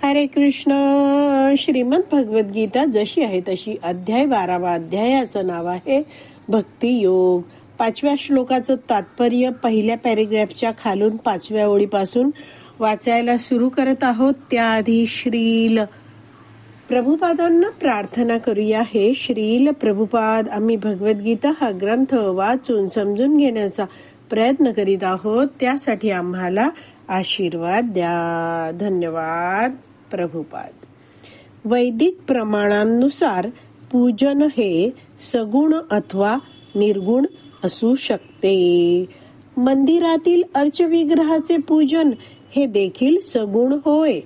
हरे कृष्ण. श्रीमद भगवद्गीता जशी आहे तशी अध्याय 12वा अध्यायाचं नाव आहे भक्ती योग. 5व्या श्लोकाचं तात्पर्य पहिल्या पॅरेग्राफच्या खालून 5व्या ओळीपासून वाचायला सुरू करत आहोत. त्याआधी श्रील प्रभुपादांना प्रार्थना करूया. हे श्रील प्रभुपाद, आम्ही भगवद्गीता हा ग्रंथ वाचून समजून घेण्याचा प्रयत्न करीत आहोत, त्यासाठी आम्हाला आशीर्वाद द्या. धन्यवाद प्रभुपाद. वैदिक प्रमाणांनुसार पूजन हे सगुण अथवा निर्गुण असू शकते. मंदिरातील अर्चविग्रहाचे पूजन हे देखील सगुण होय,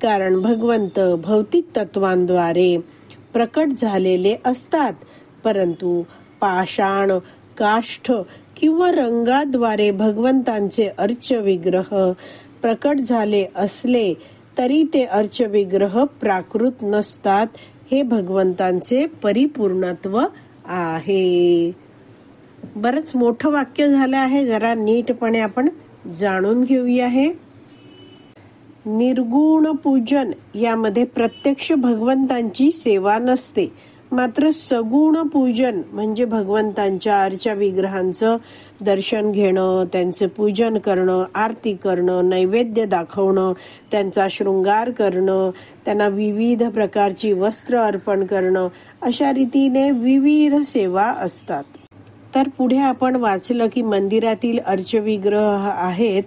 कारण भगवंत भौतिक तत्वांद्वारे प्रकट झालेले असतात. परंतु पाषाण, काष्ठ किंवा रंगाद्वारे भगवंतांचे अर्चविग्रह प्रकट झाले असले तरी ते अर्चविग्रह प्राकृत नसतात. हे भगवंतांचे परिपूर्णत्व आहे. बरंच मोठं वाक्य झालं आहे, जरा नीटपणे आपण जाणून घेऊया. हे निर्गुण पूजन यामध्ये प्रत्यक्ष भगवंतांची सेवा नसते, मात्र सगुण पूजन म्हणजे भगवंतांच्या अर्चा विग्रहांचं दर्शन घेणं, त्यांचे पूजन करणं, आरती करणं, नैवेद्य दाखवणं, त्यांचा शृंगार करणं, त्यांना विविध प्रकारची वस्त्र अर्पण करणं, अशा रीतीने विविध सेवा असतात. तर पुढे आपण वाचलं की मंदिरातील अर्चविग्रह आहेत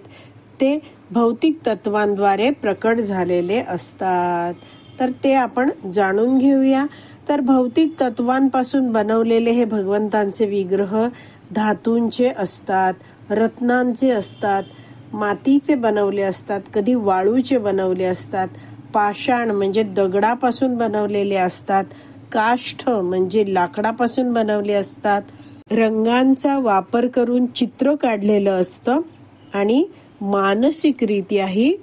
ते भौतिक तत्वांद्वारे प्रकट झालेले असतात. तर ते आपण जाणून घेऊया. तर भौतिक तत्वांपासून बनवलेले हे भगवंतांचे विग्रह धातूंचे असतात, रत्नांचे असतात, मातीचे बनवले असतात, कधी वाळूचे बनवले असतात, पाषाण म्हणजे दगडापासून बनवलेले असतात, काष्ठ म्हणजे लाकडापासून बनवले असतात, रंगांचा वापर करून चित्र काढलेलं असतं आणि मानसिकरित्याही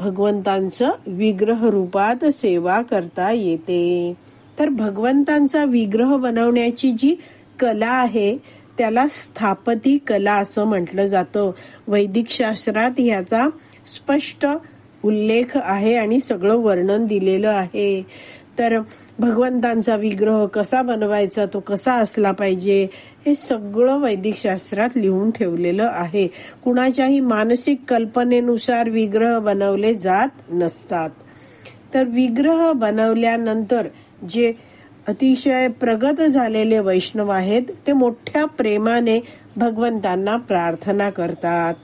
भगवंतांचं विग्रह रूपात सेवा करता येते. तर भगवंतांचा विग्रह बनवण्याची जी कला आहे त्याला स्थापती कला असं म्हटलं जातं. वैदिक शास्त्रात याचा स्पष्ट उल्लेख आहे आणि सगळं वर्णन दिलेलं आहे. तर भगवंतांचा विग्रह कसा बनवायचा, तो कसा असला पाहिजे, हे सगळं वैदिक शास्त्रात लिहून ठेवलेलं आहे. कुणाच्याही मानसिक कल्पनेनुसार विग्रह बनवले जात नसतात. तर विग्रह बनवल्यानंतर जे अतिशय प्रगत झालेले वैष्णव आहेत ते मोठ्या प्रेमाने भगवंतांना प्रार्थना करतात.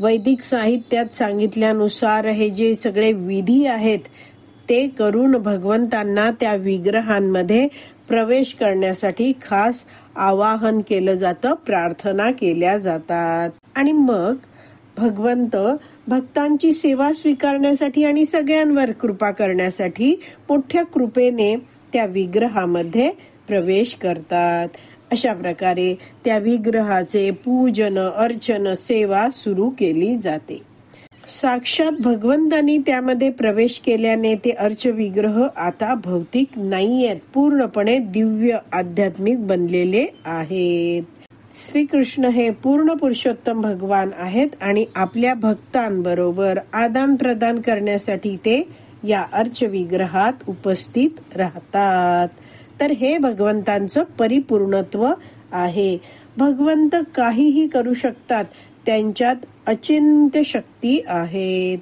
वैदिक साहित्यात सांगितल्यानुसार हे जे सगळे विधी आहेत ते करून भगवंतांना त्या विग्रहांमध्ये प्रवेश करण्यासाठी खास आवाहन केलं जातं, प्रार्थना केल्या जातात. आणि मग भगवंत भक्तांची सेवा स्वीकारण्यासाठी आणि सगळ्यांवर कृपा करण्यासाठी मोठ्या कृपेने त्या विग्रहामध्ये प्रवेश करतात. अशा प्रकारे त्या विग्रहाचे पूजन, अर्चन, सेवा सुरू केली जाते. साक्षात भगवंतांनी त्यामध्ये प्रवेश केल्याने ते अर्चविग्रह आता भौतिक नाहीयेत, पूर्णपणे दिव्य आध्यात्मिक बनलेले आहेत. श्रीकृष्ण हे पूर्ण पुरुषोत्तम भगवान आहेत आणि आपल्या भक्तांबरोबर आदान प्रदान करण्यासाठी ते या अर्चविग्रहात उपस्थित राहतात. तर हे भगवंतांचं परिपूर्णत्व आहे. भगवंत काहीही करू शकतात, त्यांच्यात अचिंत्य शक्ती आहेत.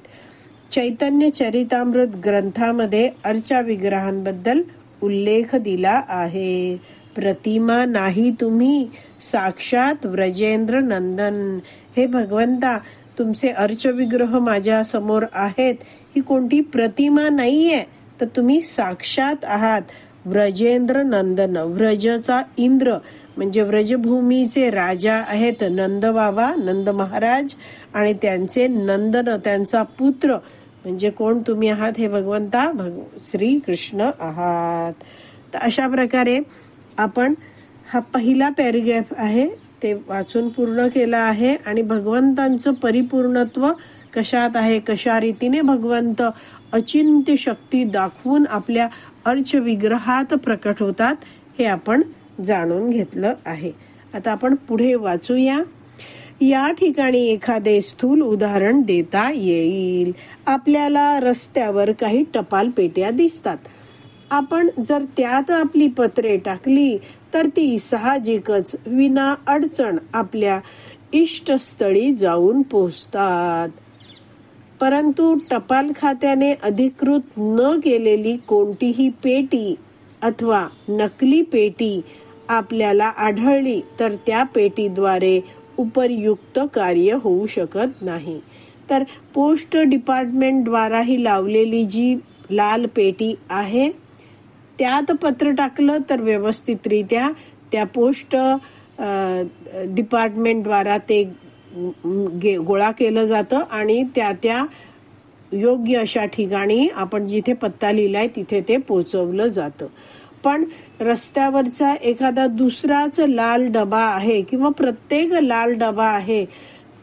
चैतन्य चरितामृत ग्रंथामध्ये अर्चा विग्रहांबद्दल उल्लेख दिला आहे. प्रतिमा नाही तुम्ही, साक्षात व्रजेंद्र नंदन. हे भगवंता, तुमचे अर्चविग्रह माझ्या समोर आहेत. ही कोणती प्रतिमा नाहीये, तर तुम्ही साक्षात आहात व्रजेंद्र नंदन. व्रजचा इंद्र म्हणजे व्रजभूमीचे राजा आहेत नंद बाबा, नंद महाराज, आणि त्यांचे नंदन त्यांचा पुत्र म्हणजे कोण तुम्ही आहात, हे भगवंता श्री कृष्ण आहात. तर अशा प्रकारे आपण हा पहिला पॅरेग्राफ आहे ते वाचून पूर्ण केला आहे. आणि भगवंतांचं परिपूर्णत्व कशात आहे, कशा रीतीने भगवंत अचिंत्य शक्ती दाखवून आपल्या अर्च विग्रहात प्रकट होतात हे आपण जाणून घेतलं आहे. आता आपण पुढे वाचूया. या ठिकाणी एखादे स्थूल उदाहरण देता येईल. आपल्याला रस्त्यावर काही टपाल पेट्या दिसतात. आपण जर त्यात आपली पत्रे टाकली तर ती साहजिकच विना अडचण आपल्या इष्टस्थळी जाऊन पोहोचतात. परंतु टपाल खात्याने अधिकृत न केलेली कोणतीही पेटी अथवा नकली पेटी आपल्याला आढळली तर त्या पेटीद्वारे उपर्युक्त कार्य होऊ शकत नाही. तर पोस्ट डिपार्टमेंट द्वारा ही लावलेली जी लाल पेटी आहे त्यात पत्र टाकलं तर व्यवस्थितरित्या त्या पोस्ट डिपार्टमेंट द्वारा ते गोळा केलं जातं आणि त्या योग्य अशा ठिकाणी आपण जिथे पत्ता लिहिलाय तिथे ते पोहोचवलं जातं. पण रस्त्यावरचा एखादा दुसराच लाल डबा आहे किंवा प्रत्येक लाल डबा आहे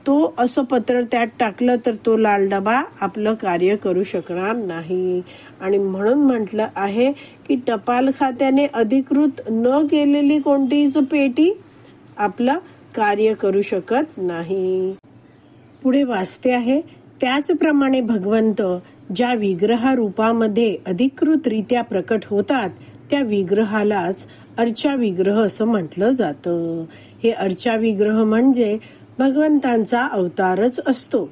तो असं पत्र त्यात टाकलं तर तो लाल डबा आपलं कार्य करू शकणार नाही. आणि म्हणून म्हटलं आहे की टपाल खात्याने अधिकृत न केलेली कोणतीच पेटी आपलं कार्य करू शकत नाही. पुढे वाचते आहे, त्याचप्रमाणे भगवंत ज्या विग्रह रूपामध्ये अधिकृतरित्या प्रकट होतात त्या विग्रहालाच अर्चा विग्रह असं म्हटलं जातं. हे अर्चा विग्रह म्हणजे भगवंतांचा अवतारच असतो.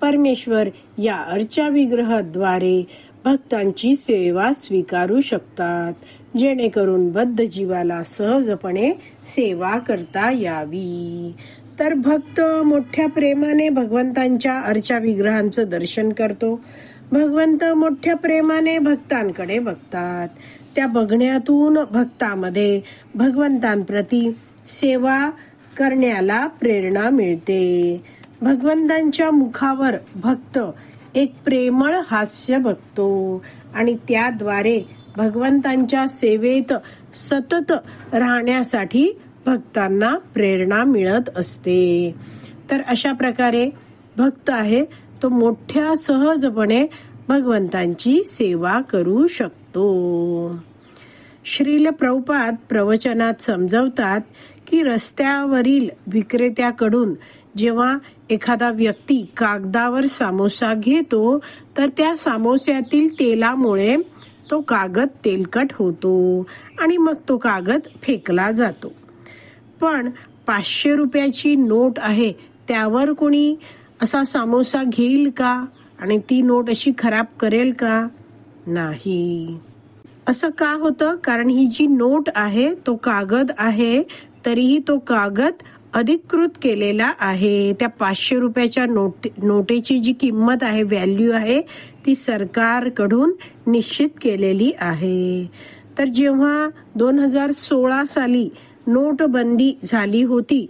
परमेश्वर या अर्चा विग्रहाद्वारे भक्तांची सेवा स्वीकारू शकतात जेणेकरून बद्ध जीवाला सहजपणे सेवा करता यावी. तर भक्त मोठ्या प्रेमाने भगवंतांच्या अर्चा विग्रहांचं दर्शन करतो. भगवंत मोठ्या प्रेमाने भक्तांकडे बघतात. त्या बघण्यातून भक्तामध्ये भगवंतांप्रती सेवा करण्याला प्रेरणा मिळते. भगवंतांच्या मुखावर भक्त एक प्रेमळ हास्य बघतो आणि त्याद्वारे भगवंतांच्या सेवेत सतत राहण्यासाठी भक्तांना प्रेरणा मिळत असते. तर अशा प्रकारे भक्त आहे तो मोठ्या सहजपणे भगवंतांची सेवा करू शकतो. श्रील प्रभुपाद प्रवचनात समजवतात की रस्त्यावरील विक्रेत्याकडून जेव्हा एखादा व्यक्ती कागदावर सामोसा घेतो तर त्या सामोस्यातील तेलामुळे तो कागद तेलकट होतो आणि मग तो कागद फेकला जातो. पण 500 रुपयाची नोट आहे त्यावर कोणी असा सामोसा घेईल का आणि ती नोट अशी खराब करेल का? नाही. असं का होतं? कारण ही जी नोट आहे तो कागद आहे तरीही तो कागद अधिकृत केलेला आहे. त्या 500 रुपयाच्या नोटेची जी किंमत आहे, व्हॅल्यू आहे, ती सरकारकडून निश्चित केलेली आहे. तर जेव्हा 2016 साली नोटबंदी झाली होती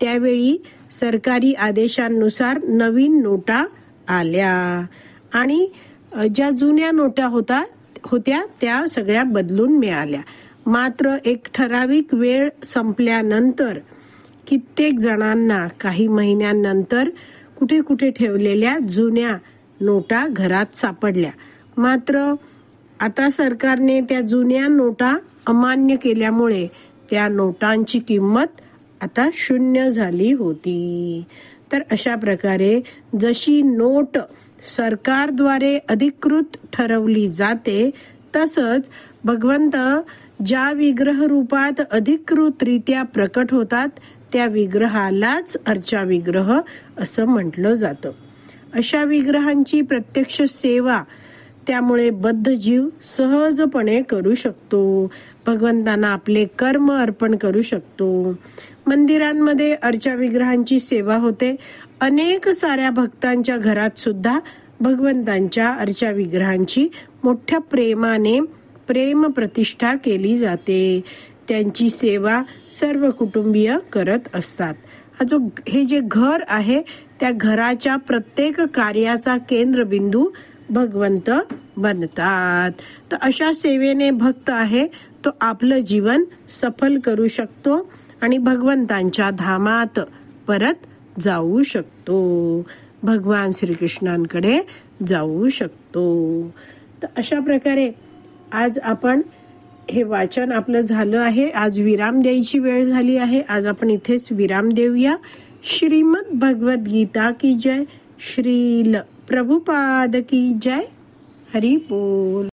त्यावेळी सरकारी आदेशानुसार नवीन नोटा आल्या आणि ज्या जुन्या नोटा होत्या त्या सगळ्या बदलून मिळाल्या. मात्र एक ठराविक वेळ संपल्यानंतर कित्येक जणांना काही महिन्यांनंतर कुठे कुठे ठेवलेल्या जुन्या नोटा घरात सापडल्या. मात्र आता सरकारने त्या जुन्या नोटा अमान्य केल्यामुळे त्या नोटांची किंमत आता 0 झाली होती. तर अशा प्रकारे जशी नोट सरकारद्वारे अधिकृत ठरवली जाते तसंच भगवंत ज्या विग्रह रूपात अधिकृतरित्या प्रकट होतात त्या विग्रहालाच अर्चा विग्रह असं म्हटलं जातं. अशा विग्रहांची प्रत्यक्ष सेवा त्यामुळे बद्ध जीव सहजपणे करू शकतो. भगवंतांना आपले कर्म अर्पण करू शकतो. मंदिरांमध्ये अर्चा विग्रहांची सेवा होते. अनेक साऱ्या भक्तांच्या घरात सुद्धा भगवंतांच्या अर्चा विग्रहांची मोठ्या प्रेमाने प्रेम प्रतिष्ठा केली जाते. त्यांची सेवा सर्व कुटुंबीय करत असतात. हे जे घर आहे त्या घराच्या प्रत्येक कार्याचा केंद्रबिंदू भगवंत बनतात. तर अशा सेवेने भक्त आहे तो आपलं जीवन सफल करू शकतो आणि भगवंतांच्या धामात परत जाऊ शकतो. भगवान श्रीकृष्णांकडे जाऊ शकतो. तर अशा प्रकारे आज आपण हे वाचन आपलं झालं आहे. आज विराम द्यायची वेळ झाली आहे. आज आपण इथेच विराम देऊया. श्रीमद भगवद गीता की जय. श्रील प्रभुपाद की जय. हरि बोल.